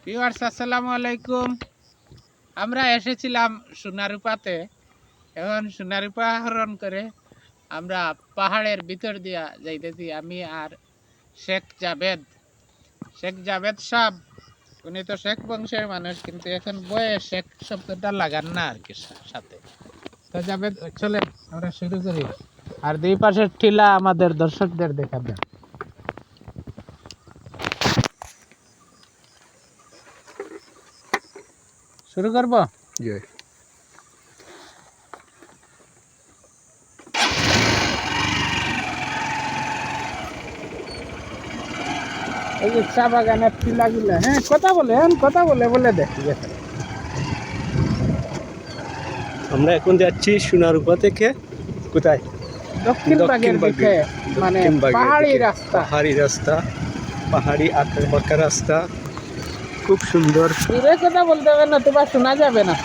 Viewers আসসালামু আলাইকুম। আমরা এসেছিলাম সোনারূপাতে। এখন সোনারূপা আহরণ করে আমরা পাহাড়ের ভিতর দিয়া যাইতেছি। আমি আর শেখ জাভেদ সাহেব, উনি তো শেখ বংশের মানুষ, কিন্তু এখন বয়ে শেখ শব্দটা লাগান না আর কি সাথে। তো জাভেদ চলেন আমরা শুরু করি। আর দুই পাশের টিলা আমাদের দর্শকদের দেখাবেন। শুরু করব। এই যে চা বাগানের টিলাগুলো, হ্যাঁ কথা বলে বলে দেখি। আমরা এখন যাচ্ছি সোনারূপা থেকে কোথায়? দক্ষিণ বাগের দিকে, মানে পাহাড়ি রাস্তা, পাহাড়ি আঁকা বাঁকা রাস্তা, খুব সুন্দর। দূরে কথা বলতে হবে না, তোমার শোনা যাবে না।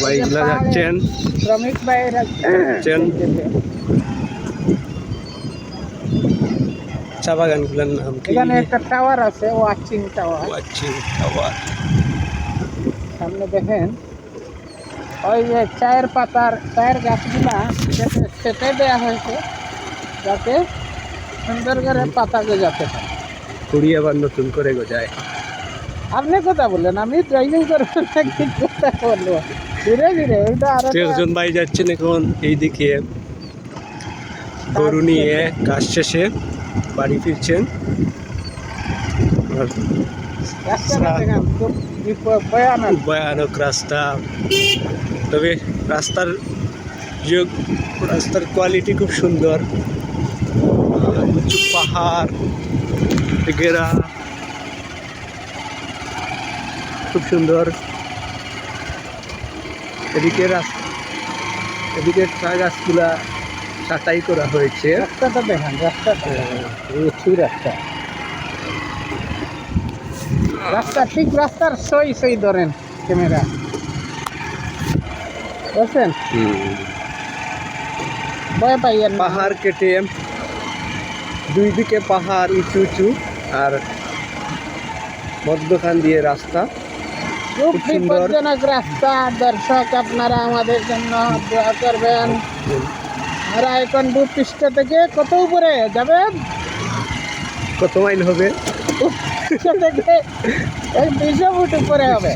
ভাইগুলা যাচ্ছেন, শ্রমিক ভাইয়েরা যাচ্ছেন। চা বাগানগুলোর নাম কি? এখানে একটা টাওয়ার আছে, ওয়াচিং টাওয়ার। সামনে দেখেন ওই যে চায়ের গাছগুলা সেটে দেওয়া হয়েছে যাতে সুন্দর করে পাতা গজাতে পারে। কুড়ি আবার নতুন করে গজায়। আপনি কথা বললেন, আমি ড্রাইভিং করবো নাকি কথা বলবো? ধীরে ধীরে ওইটা আরো একজন ভাই যাচ্ছেন এখন এইদিকে গরু নিয়ে, কাজ শেষে বাড়ি ফিরছেন। ভয়ানক রাস্তা, তবে রাস্তার কোয়ালিটি খুব সুন্দর। উঁচু পাহাড় ঘেরা, খুব সুন্দর। এদিকে চা গাছগুলা ছাঁটাই করা হয়েছে। রাস্তাটা দেখেন, রাস্তা ঠিক রাস্তার সই ধরেন ক্যামেরা, বুঝছেন? ভয় পাইয়েন না। পাহাড় কেটে দুই দিকে পাহাড় উঁচু উঁচু, আর মধ্যখান দিয়ে রাস্তা। খুব বিপজ্জনক রাস্তা। দর্শক আপনারা আমাদের জন্য দোয়া করবেন। আমরা এখন ভূপৃষ্ঠ থেকে কত উপরে যাবে? কত মাইল হবে? 200 ফুট উপরে হবে।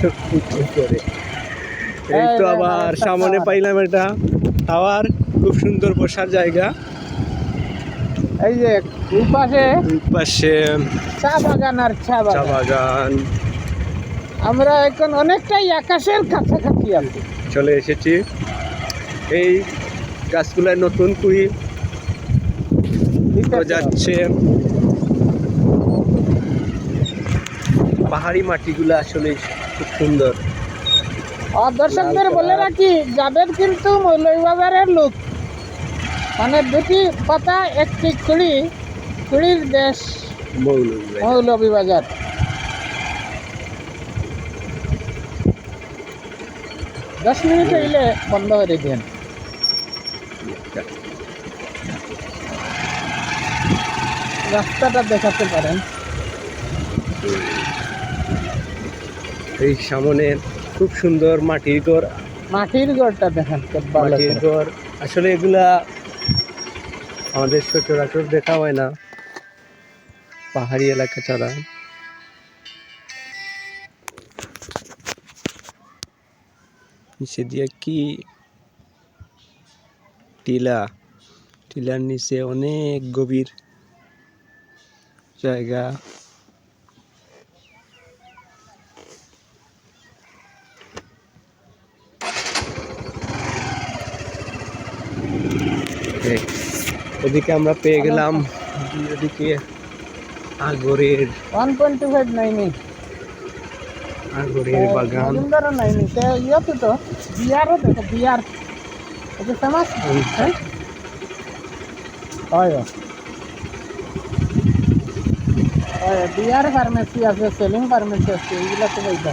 এই তো আবার সামনে পাইলাম একটা টাওয়ার, খুব সুন্দর বসার জায়গা। এই যে দুই পাশে চা বাগান আর চা বাগান। আমরা এখন অনেকটাই আকাশের কাছাকাছি চলে এসেছি। এই গাছগুলায় নতুন কুড়ি যাচ্ছে। পাহাড়ি মাটিগুলো আসলে খুব সুন্দর। দর্শকদের বলে রাখি, জাভেদ কিন্তু মৌলভীবাজারের লোক, মানে দুটি পাতা একটি কুড়ির দেশ মৌলভীবাজার। দশ মিনিট হইলে বন্ধ করে দেন। রাস্তাটা দেখাতে পারেন। এই সামনে খুব সুন্দর মাটির ঘরটা দেখেন, মাটির ঘর। আসলে এগুলা আমাদের সচরাচর দেখা হয় না পাহাড়ি এলাকা ছাড়া। নিচে দিয়ে কি টিলার নিচে অনেক গভীর জায়গা। ওদিকে আমরা পেয়ে গেলাম, ওদিকে আগরের 1.25 বাগান। বিয়ার ফার্মেসি আছে, সেলিং ফার্মেসি আছে, এইগুলা তো বলতে।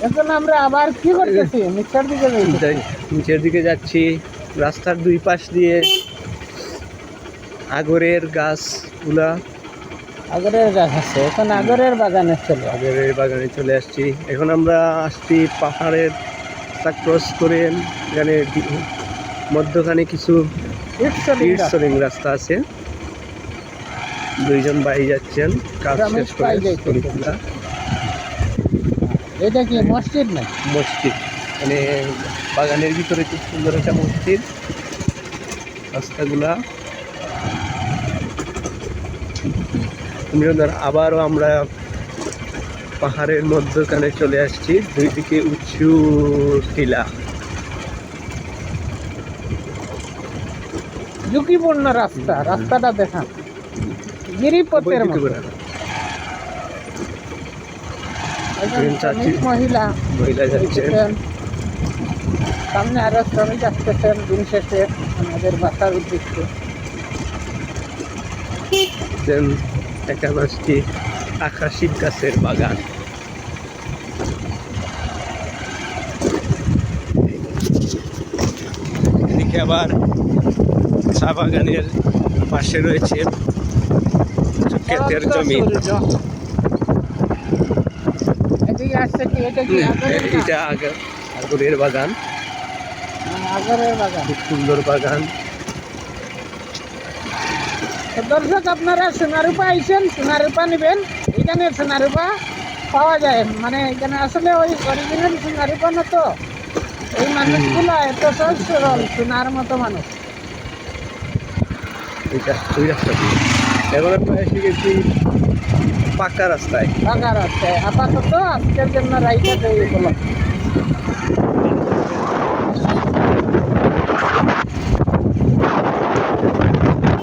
এখন আমরা আবার কি করতেছি, নিচের দিকে যাই। নিচের দিকে যাচ্ছি। রাস্তার দুই পাশ দিয়ে আগরের গাছগুলা, আগরের গাছ আছে, এখন আগরের বাগানে চলে। আগরের বাগানে চলে আসছি। এখন আমরা আসছি পাহাড়ের ক্রস করে। এখানে মধ্যখানে কিছু ইটসলিং রাস্তা আছে। দুইজন ভাই যাচ্ছেন কাজ শেষ করে শ্রমিকরা। এটা কি মসজিদ না? মসজিদ, মানে বাগানের ভিতরে খুব সুন্দর একটা মসজিদ। রাস্তাগুলা সুন্দর। আবারও আমরা পাহাড়ের মধ্যখানে চলে আসছি। দুই দিকে উঁচু টিলা। ঝুঁকিপূর্ণ রাস্তা, রাস্তাটা দেখান গিরিপথের মতো। একজন শ্রমিক মহিলা যাচ্ছেন। সামনে আরো শ্রমিক আসতেছেন দিন শেষে আমাদের বাসার উদ্দেশ্যে। এখানে আসছি আকাশী গাছের বাগান। এদিকে আবার চা বাগানের পাশে রয়েছে ক্ষেতের জমি। এদিকে আসছে কি, এটা কি আগরের গাছ? এটা আগরের বাগান, আগরের বাগান, খুব সুন্দর বাগান। তো দর্শক, আপনারা সোনারূপা আইসেন, সোনারূপা নেবেন। এখানে সোনারূপা পাওয়া যায়, মানে এখানে আসলে ওই অরিজিনাল সোনারূপা না, তো এই মানুষগুলো এত সহজ সরল, সোনার মতো মানুষ। এটা ওই রাস্তা দিয়ে এখন আমরা এসে গেছি পাকা রাস্তায়। বাগার আছে আপাতত আজকের জন্য রাইটা দেই বলো।